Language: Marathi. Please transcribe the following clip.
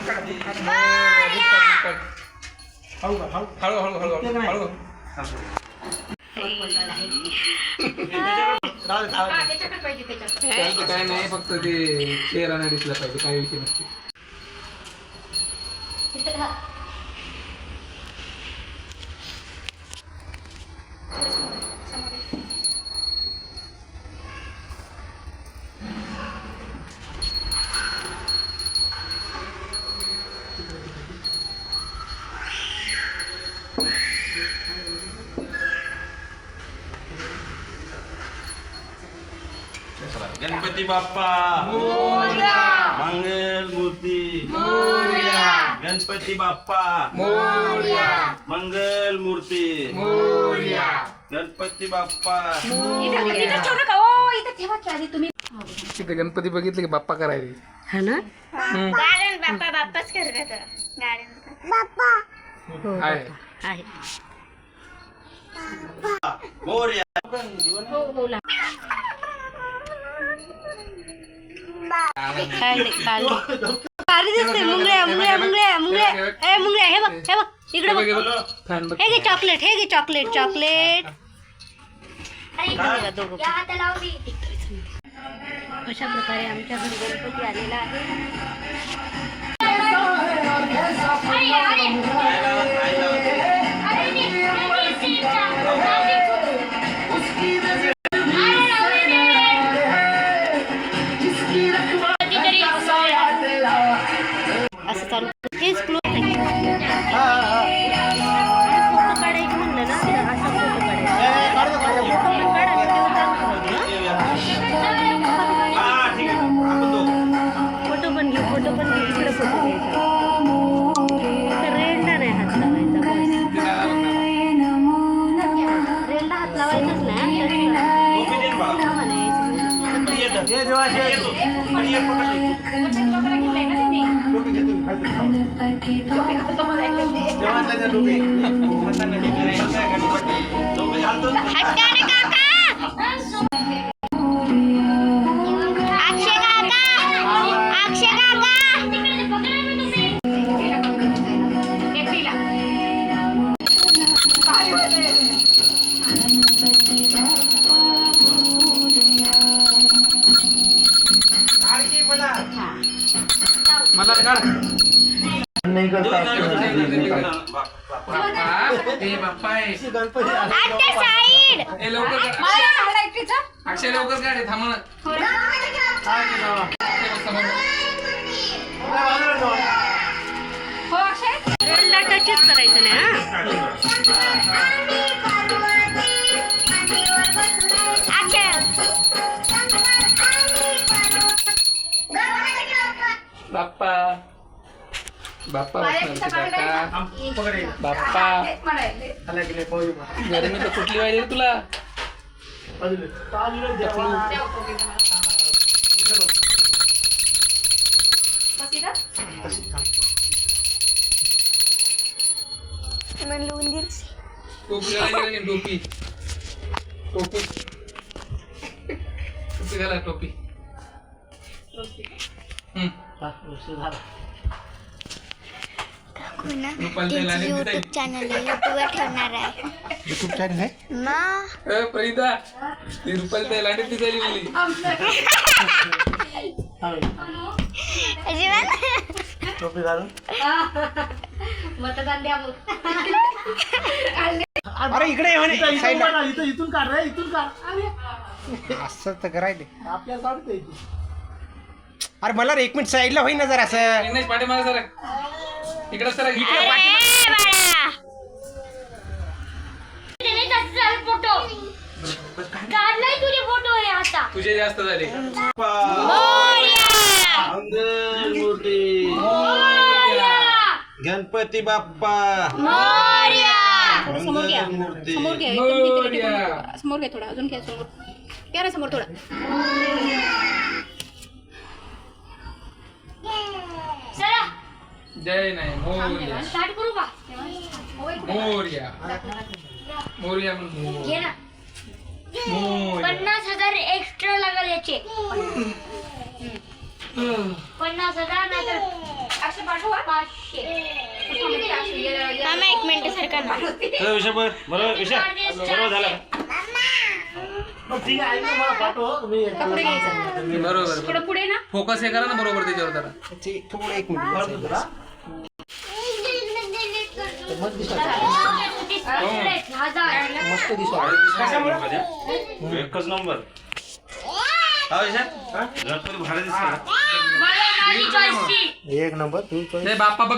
काय नाही, फक्त ते चेहरा नाही दिसला पाहिजे, काही विषय नसते. गणपती बाप्पा मोरया, मंगल मूर्ती मोरया, गणपती बाप्पा मोरया, मंगल मूर्ती मोरया. गणपती बाप्पा. इथं ठेवू नका. ओ इथं ठेवा की आधी तुम्ही. तिथे गणपती बघितले की बाप्पा करायचे. हा ना. गार्डन बाप्पा बाप्पाच करतात गार्डन बाप्पा आहे. आहे. मोरया. हो बोला. भारी दिसते. मुंगळ्या मुंगळ्या मुंगळ्या मुंगळ्या. ए मुंगळ्या, हे बघ हे बघ इकडे बघ. फॅन बघ. हे घे चॉकलेट, हे घे चॉकलेट चॉकलेट. दोघं या हाताला लावली. अशा प्रकारे आमच्या घरी गणपती आलेला आहे. असं चालू हेच क्लोज आहे. फोटो काढायचं म्हणलं ना तर असा फोटो फोटो पण घेऊ, फोटो पण घेऊ. इकडे फोटो घ्यायचा. रेंडा नाही हात लावायचा. रेंडा हात लावायचाच नाही. मला काढ. नाही करता. बाप्पा आहे. साईड ए लवकर काढ. अक्षय लवकर काढ. थांब ना. हो अक्षय रेंडा टचच करायचं नाही. बाप्पा बाप्पा बाप्पा गरमी तर कुठली पाहिजे तुला. टोपी घालायची. टोपी टोपी टोपी घाला. टोपी युट्यूब चॅनल युट्यूबवर ठेवणार आहे. युट्यूब चॅनल आहे मग प्रणिता ती रुपाली ताई लांडीत दिसायली मुली. टोपी घालून. मतदान द्या मग. अरे इकडे इथून काढ रे. इथून काढ. असं तर करायले आपल्याला काढते. अरे मला एक मिनिट साईडला होईना जरा असं. पाठीमागे सर इकडे सर. फोटो काढलाय तुझे फोटो आहे आता. तुझे जास्त झाले. मंगल मूर्ती गणपती बाप्पा समोर घ्या. मंगल मूर्ती. समोर घ्या. समोर घ्या. थोडा अजून घ्या. समोर घ्या ना. समोर थोडा. चला जय नाही. मोरया स्टार्ट करू का. मोरया मोरया घे ना. मोरया. 50,000 एक्स्ट्रा लागल याचे. 50,000 नाही तर 500. थांबा एक मिनिट सरका ना विषय बरोबर विषय बरोबर झाला ठीक आहे ऐक ना, मला पाठव मी पुढे घ्यायचं बरोबर थोडं पुढे ना फोकस हे करा ना बरोबर त्याच्यावर जरा ते थोडं एक मिनिट मस्त दिसतो एकच नंबर हा विषय गणपती भाडे दिसतो मला माझी choice ची. एक नंबर तू ते बाप्पा बघ